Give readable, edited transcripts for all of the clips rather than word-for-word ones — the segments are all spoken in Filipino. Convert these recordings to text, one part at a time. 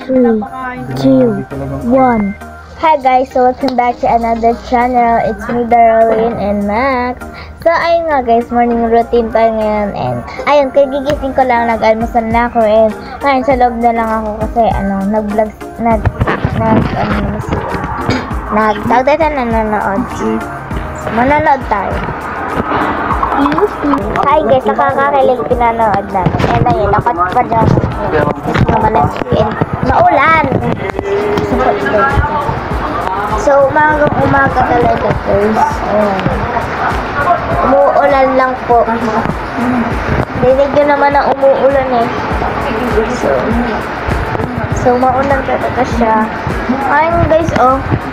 3, 2, 1. Hi guys, so welcome back to another channel. It's me, Darlene and Max. So ayun nga guys, morning routine tayo ngayon. And ayun, kagigising ko lang, nag-almusal na ako. And ngayon sa loob na lang ako kasi nag-vlog, nanonood. So, manonood tayo. Hi guys, nakakakilig pinanood namin. And ayun, pa dyan. Kasi naman ang chicken. Maulan! So, umaga talaga guys. Umuulan lang po. Dinig nyo naman ang umuulan eh. So maulan talaga siya. Ayun guys,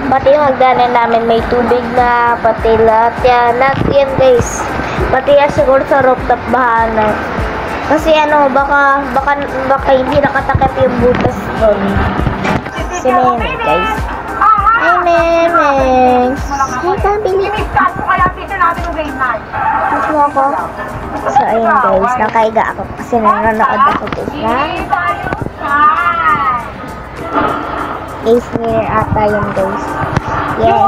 pati yung hagdanan namin may tubig na, pati lahat yan guys. Pati yan siguro sa rooftop bahana. Kasi baka hindi nakatakip yung butas doon. Si Meme guys. Hi Meme! Hi Kabili! Gusto mo ako? So ayun guys, nakaiga ako kasi nanonood ako guys na Ace Mirror ata yun guys. Yes.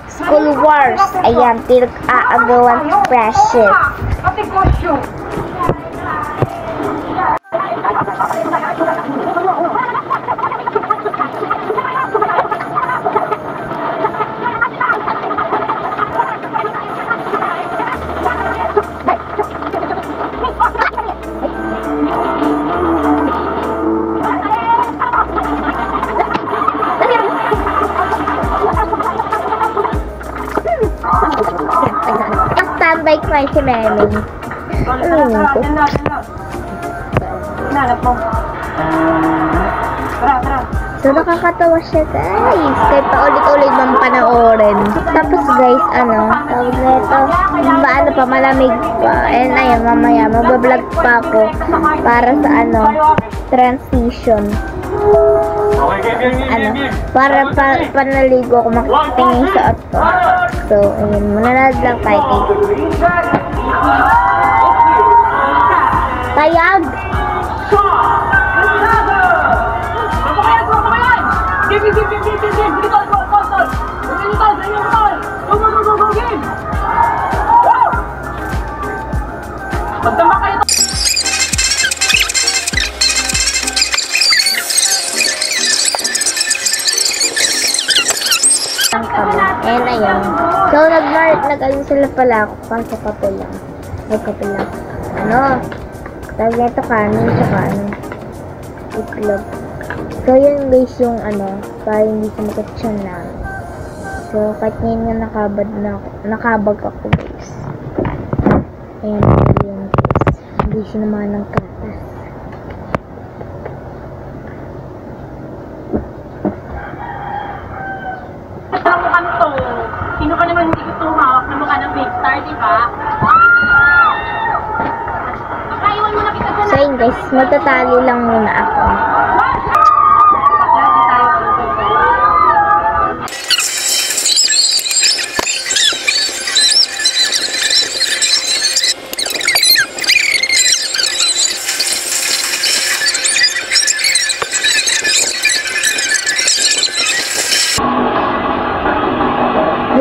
School Wars. Ayan, pinag-aagawan precious. Standby ko ay si Meme. So nakakatawa siya guys. Kahit paulit-ulit bang panoorin. Tapos guys, tawag na ito, malamig pa. And ayun, mamaya magbablog pa ako para sa transition. Para panaligo ako makitingin sa auto. So, ayun, mananood lang tayo. Tayag! And ayun. So, nag-ayun sila pala ako. Kasi kape lang. Kape lang. Tawag nito kanin, tsaka itlog. So, yun guys yung para hindi sumakit siya na. So, kahit ngayon nga nakabag ako guys. And yun guys. Hindi siya naman ng katas. Sino ka naman hindi gusto humawak na mukha ng big star, di ba? Nakaiwan mo na kita dyan. So yun guys, magtatali lang muna ako.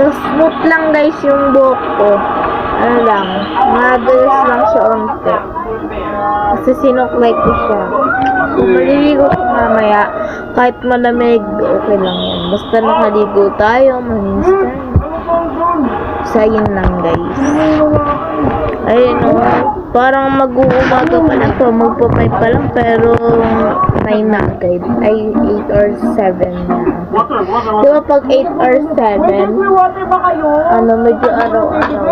Smooth lang guys yung buhok ko. Madalas lang siya onte. Kasi sinuklay ko siya. So, maliligo ko mamaya. Kahit malamig, okay lang yan. Basta nakaligo tayo, malinis tayo. So, yun lang guys. Ayun parang mag-uumaga pa lang to. Magpapay pa lang, pero 9 na agad. Ay, 8 or 7 na. Diba pag 8 or 7, medyo araw-araw.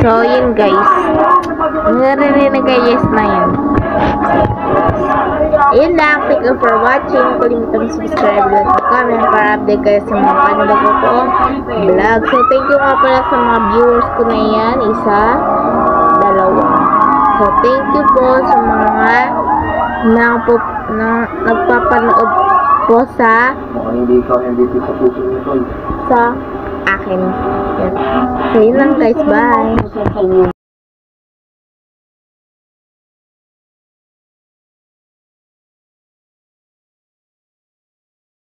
So, yun guys. Narinig na yes na yun. Ayun lang. Thank you for watching. Kalimutan subscribe at comment para update kayo sa mga panabago ko vlog. So, thank you nga pala sa mga viewers ko na yan. 1, 2. So, thank you po sa mga nagpapanood po sa hindi ka MVP sa puso nito. sa akin. Yan. So, yun lang guys. Bye.